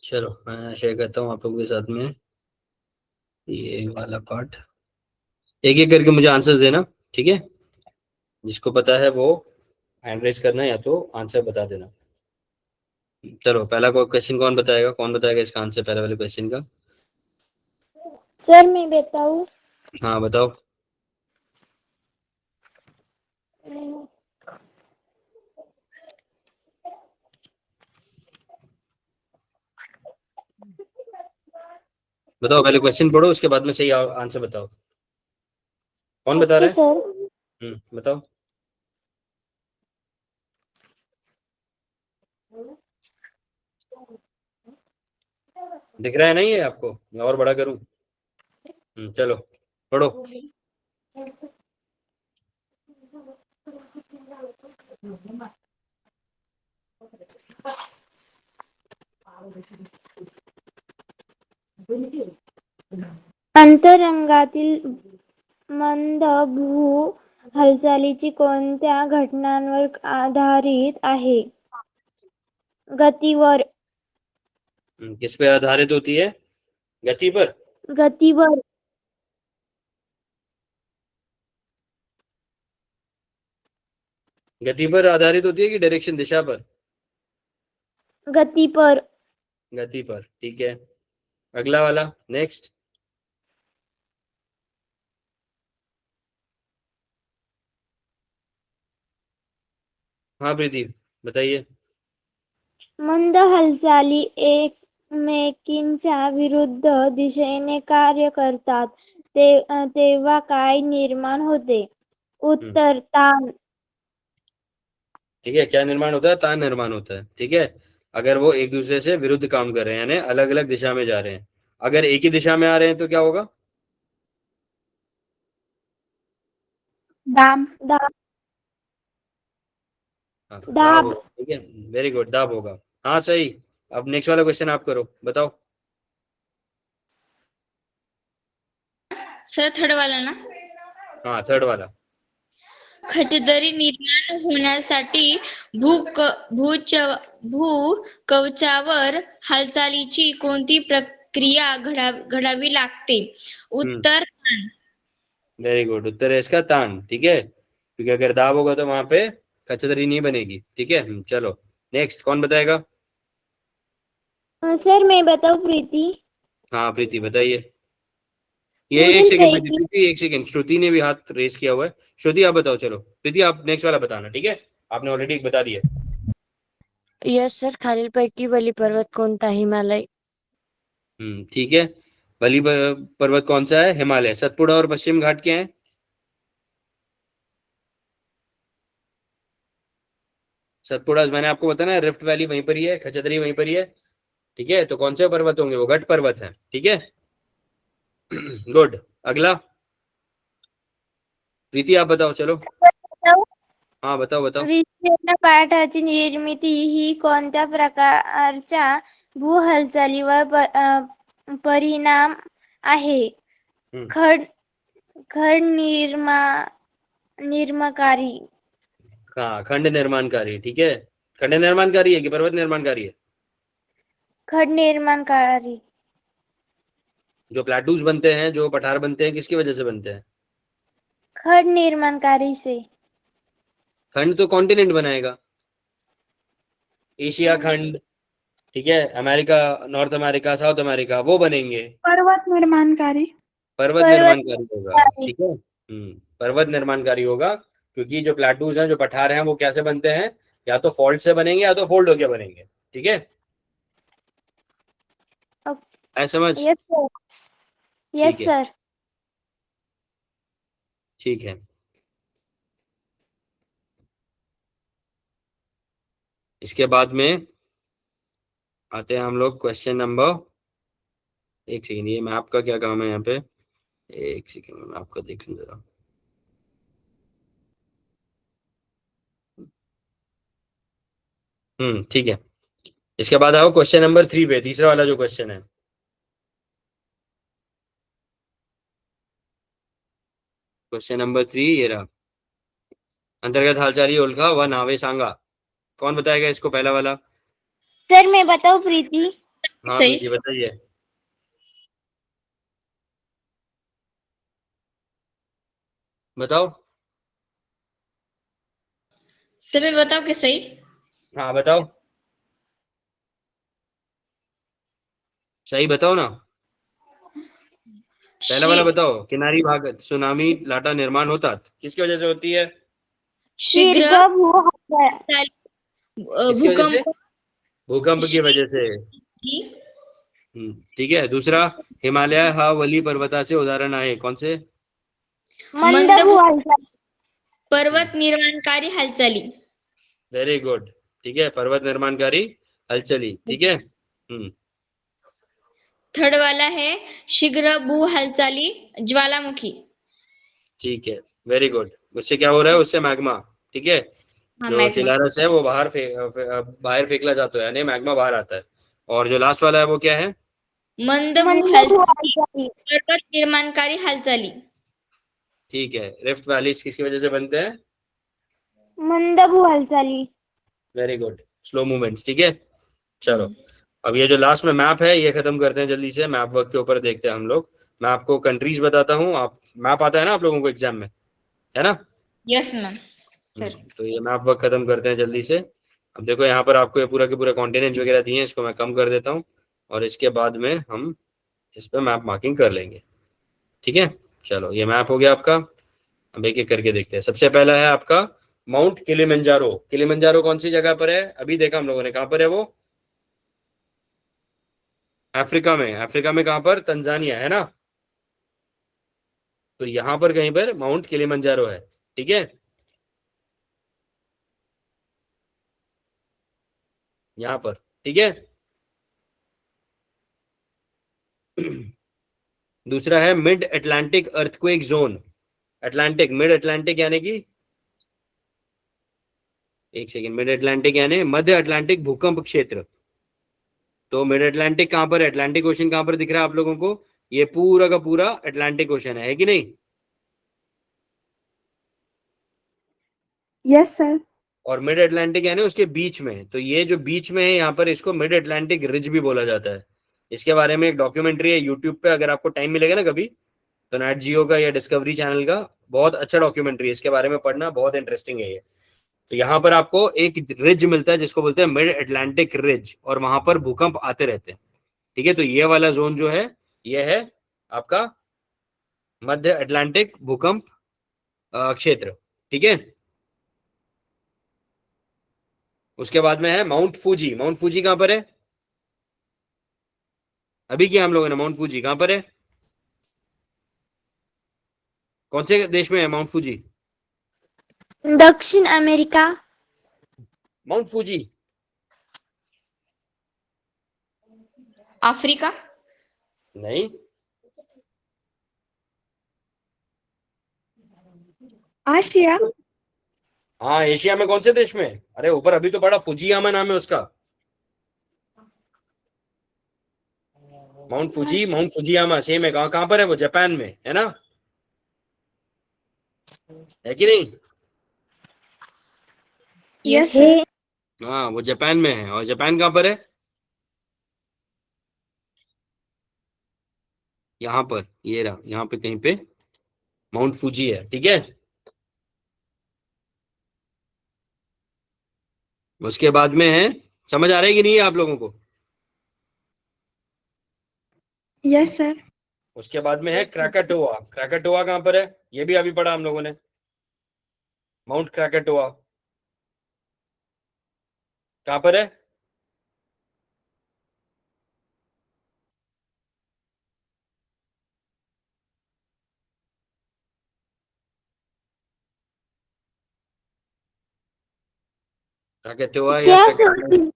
चलो मैं शेयर करता हूँ आप लोगों के साथ में ये वाला पार्ट। एक एक करके मुझे आंसर्स देना, ठीक है? जिसको पता है वो हैंड रेस करना या तो आंसर बता देना। चलो पहला क्वेश्चन कौन बताएगा इसका आंसर पहले वाले क्वेश्चन का? सर मैं बताऊं? हाँ बताओ। बताओ, पहले क्वेश्चन पढ़ो उसके बाद में सही आंसर बताओ। कौन बता ओके रहा है? सर। बताओ। दिख रहा है नहीं ये आपको? मैं और बड़ा करूं? चलो पढ़ो। अंतरंगातील मंद भू हालचालीची कोणत्या घटनांवर आधारित आहे? गतीवर. किस पे आधारित होती है? गति पर? गतीवर. गति पर आधारित होती है कि डायरेक्शन दिशा पर? गती पर. गति पर, ठीक है। अगला वाला, नेक्स्ट। हाँ प्रीति, बताइए। मंद हालचाली एकमेकींच्या विरुद्ध दिशेने कार्य करतात तेव्हा काय निर्माण होते? उत्तर ताण. ठीक है, क्या निर्माण होता है? तान निर्माण होता है, ठीक है। अगर वो एक दूसरे से विरुद्ध काम कर रहे हैं यानी अलग अलग दिशा में जा रहे हैं। अगर एक ही दिशा में आ रहे हैं तो क्या होगा? दाम। दाब. हाँ, दाब दाब. होगा, ठीक है। वेरी गुड, दाब होगा। हाँ सही। अब नेक्स्ट वाला क्वेश्चन आप करो, बताओ। सर थर्ड वाला ना? हाँ थर्ड वाला। खचदरी निर्माण होण्यासाठी भूकवचावर हालचालीची कोणती प्रक्रिया घडावी लागते? उत्तर ताण। वेरी गुड, उत्तर है इसका तान, ठीक है। क्योंकि अगर दाब होगा तो वहां पे कचदरी नहीं बनेगी, ठीक है। चलो नेक्स्ट, कौन बताएगा? सर मैं बताऊं प्रीति? हाँ प्रीति बताइए। ये एक पुढील सेकंड पैकी प्रीति, एक सेकंड, श्रुति ने भी हाथ रेस किया हुआ है। श्रुति आप बताओ, चलो प्रीति आप नेक्स्ट वाला बताना, ठीक है। आपने ऑलरेडी एक बता दिया। यस सर, खालीलपैकी बली पर्वत कोणता? हिमालय. ठीक है। पर्वत कौन सा है? हिमालय। सतपुड़ा और पश्चिम घाट क्या है? सतपुड़ा मैंने आपको बताया ना, रिफ्ट वैली वहीं पर ही है, खचदरी वहीं पर ही है, ठीक है। तो कौन से पर्वत होंगे? वो घट पर्वत है, ठीक है। गुड। अगला प्रीति आप बताओ, चलो। बताऊ? हाँ बताओ बताओ। विस्तीर्ण पाठाची निर्मिती ही कोणत्या प्रकारच्या भूहालचालीवर परिणाम आहे? हम्म खड खड निर्माकारी. हाँ, खंड निर्माणकारी, ठीक है। खंड निर्माणकारी है कि पर्वत निर्माणकारी है? खंड निर्माणकारी। जो प्लेटूज बनते हैं, जो पठार बनते हैं, किसकी वजह से बनते हैं? खंड निर्माणकारी से। खंड तो कॉन्टिनेंट बनाएगा, एशिया खंड, ठीक है, America, north America, south America, वो बनेंगे। पर्वत निर्माणकारी। पर्वत पर्वत निर्माणकारी होगा, निर्माणकारी। ठीक है। पर्वत निर्माणकारी होगा, क्योंकि जो प्लेटूज हैं, जो पठार हैं, वो कैसे बनते हैं? या तो फॉल्ट से बनेंगे या तो फोल्ड होके बनेंगे, ठीक है। ऐ समझ? Yes sir. ठीक यस है, सर। ठीक है। इसके बाद में आते हैं हम लोग क्वेश्चन नंबर, एक सेकेंड, ये मैप का क्या काम है यहाँ पे? एक सेकेंड में मैप का देख लूँ जरा। ठीक है। इसके बाद आओ क्वेश्चन नंबर 3 पे, तीसरा वाला जो क्वेश्चन है। क्वेश्चन नंबर 3 ये रहा। अंतर्गत हालचाली ओळखा व नावे सांगा। कौन बताएगा इसको, पहला वाला? सर मैं बताऊं प्रीति? हाँ सही। प्रीति बताइए। बताओ। सर मैं बताओ कि सही। हाँ बताओ, सही बताओ ना। पहला वाला बताओ, किनारी भाग सुनामी लाटा निर्माण होतात, किसकी वजह से होती है? शीघ्र शीघ्र भूहलचाल। किसकी वजह से? भूकंप भूकंप की वजह से। की ठीक है। दूसरा, हिमालय हा वली पर्वताचे उदाहरण आहे, कौन से? मंद मंद भूहलचाल। पर्वत निर्माणकारी हालचाली। वेरी गुड, ठीक है, पर्वत निर्माणकारी हलचली, ठीक है। थर्ड वाला है शीघ्र भू हालचाली ज्वालामुखी। ठीक है, वेरी गुड। उससे क्या हो रहा है? उससे मैग्मा, ठीक है, हाँ जो मैग्मा। शिलारस है वो बाहर फेंकला जाता है, यानी मैग्मा बाहर आता है। और जो लास्ट वाला है वो क्या है? मंद भू मंद हालचाली भूहलचाल। पर्वत निर्माणकारी हालचाली। ठीक है। रिफ्ट वैलीज किसकी वजह से बनते हैं? मंद भूहलचाली। वेरी गुड, स्लो मूवमेंट्स, ठीक है। चलो, अब ये जो लास्ट में मैप है ये खत्म करते हैं जल्दी से। मैप वर्क के ऊपर देखते हैं हम लोग। मैं आपको कंट्रीज बताता हूँ, आप मैप आता है ना आप लोगों को एग्जाम में, है ना? Yes ma'am. सर तो ये मैप वर्क खत्म करते हैं जल्दी से। अब देखो यहाँ पर आपको ये पूरा के पूरा कॉन्टिनेंट वगैरह दिए हैं, इसको मैं कम कर देता हूँ और इसके बाद में हम इस पर मैप मार्किंग कर लेंगे, ठीक है। चलो, ये मैप हो गया आपका। अब एक एक करके देखते हैं। सबसे पहला है आपका माउंट किलिमंजारो। किलिमंजारो कौन सी जगह पर है? अभी देखा हम लोगों ने, कहाँ पर है वो? अफ्रीका में। अफ्रीका में कहाँ पर? तंजानिया, है ना? तो यहाँ पर कहीं पर माउंट किलिमंजारो है, ठीक है, यहाँ पर, ठीक है। दूसरा है mid Atlantic earthquake zone. Atlantic, mid Atlantic यानी कि, एक सेकेंड, मिड अटलांटिक यानी मध्य अटलांटिक भूकंप क्षेत्र। तो मिड अटलांटिक कहां पर है? अटलांटिक ओशन कहां पर दिख रहा है आप लोगों को? ये पूरा का पूरा अटलांटिक ओशन है कि नहीं? Yes sir. और मिड अटलांटिक यानी उसके बीच में, तो ये जो बीच में है यहाँ पर, इसको मिड अटलांटिक रिज भी बोला जाता है। इसके बारे में एक डॉक्यूमेंट्री है यूट्यूब पे, अगर आपको टाइम मिलेगा ना कभी, तो नेट जियो का या डिस्कवरी चैनल का बहुत अच्छा डॉक्यूमेंट्री है, इसके बारे में पढ़ना, बहुत इंटरेस्टिंग है ये। तो यहाँ पर आपको एक रिज मिलता है जिसको बोलते हैं मिड अटलांटिक रिज, और वहां पर भूकंप आते रहते हैं, ठीक है। तो ये वाला जोन जो है, ये है आपका मध्य अटलांटिक भूकंप क्षेत्र, ठीक है। उसके बाद में है माउंट फूजी। माउंट फूजी कहां पर है? अभी किया हम लोगों ने। माउंट फूजी कहां पर है? कौन से देश में है माउंट फूजी? दक्षिण अमेरिका। Mount Fuji Africa. नहीं, आशिया। हाँ एशिया में। कौन से देश में? अरे ऊपर अभी तो बड़ा, फुजियामा नाम है उसका। Mount Fuji, mount Fujiyama same है। कहाँ कहाँ पर है वो? जापान में, है ना? है कि नहीं? यस हे सर। हाँ वो जापान में है। और जापान कहाँ पर है? यहाँ पर, ये रहा, यहाँ पे कहीं पे माउंट फूजी है, ठीक है। उसके बाद में है, समझ आ रहा है कि नहीं है आप लोगों को? Yes sir. उसके बाद में है क्राकाटोआ। क्राकाटोआ कहाँ पर है? ये भी अभी पढ़ा हम लोगों ने, माउंट क्राकाटोआ कहाँ पर है? क्राकाटोआ या क्या क्राकाटोआ सर?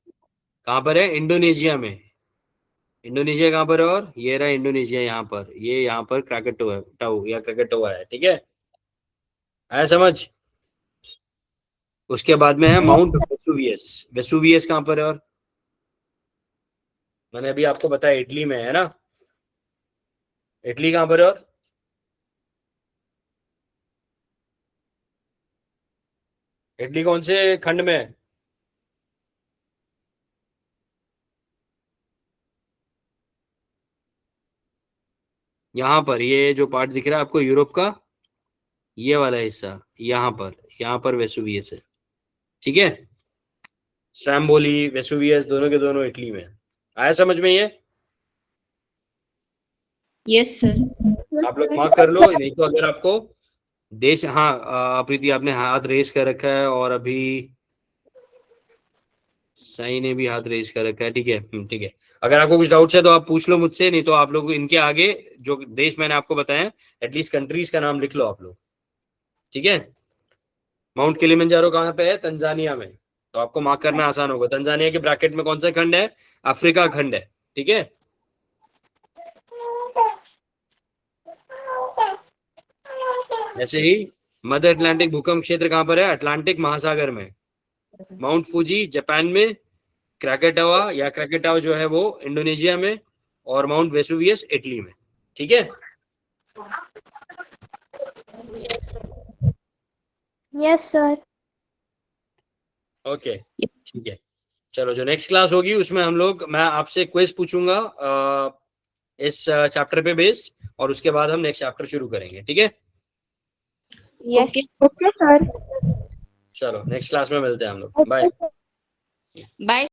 कहाँ पर है? इंडोनेशिया में। इंडोनेशिया कहाँ पर है? और ये रहा इंडोनेशिया, यहाँ पर, ये यहाँ पर क्राकाटोआ टाउ या क्राकाटोआ है, ठीक है। आया समझ? उसके बाद में है माउंट वेसुवियस। वेसुवियस कहाँ पर है? और मैंने अभी आपको बताया इटली में है ना। इटली कहाँ पर है? और इटली कौन से खंड में है? यहाँ पर, ये जो पार्ट दिख रहा है आपको यूरोप का, ये वाला हिस्सा, यहाँ पर वेसुवियस है, ठीक है। स्ट्रैम्बोली, वेसुवियस दोनों के दोनों इटली में है। आया समझ में ये? Yes sir. आप लोग मार्क कर लो, नहीं तो अगर आपको देश, हाँ प्रीति आपने हाथ रेस कर रखा है, और अभी साई ने भी हाथ रेस कर रखा है, ठीक है। ठीक है। अगर आपको कुछ डाउट्स है तो आप पूछ लो मुझसे, नहीं तो आप लोग इनके आगे जो देश मैंने आपको बताया, एटलीस्ट कंट्रीज का नाम लिख लो आप लोग, ठीक है। माउंट किलिमंजारो कहाँ पे है? तंजानिया में। तो आपको मार्क करना आसान होगा। तंजानिया के ब्रैकेट में कौन सा खंड है? अफ्रीका खंड है, ठीक है। ऐसे ही मध्य अटलांटिक भूकंप क्षेत्र कहाँ पर है? अटलांटिक महासागर में। माउंट फूजी जापान में, क्राकेटावा या क्राकेटावा जो है वो इंडोनेशिया में, और माउंट वेसुवियस इटली में, ठीक है। Yes sir. ओके, ठीक है। चलो, जो नेक्स्ट क्लास होगी उसमें हम लोग, मैं आपसे क्विज पूछूंगा इस चैप्टर पे बेस्ड, और उसके बाद हम नेक्स्ट चैप्टर शुरू करेंगे, ठीक है। यस। ओके। Okay sir. चलो नेक्स्ट क्लास में मिलते हैं हम लोग, ओके बाय। सर। बाय।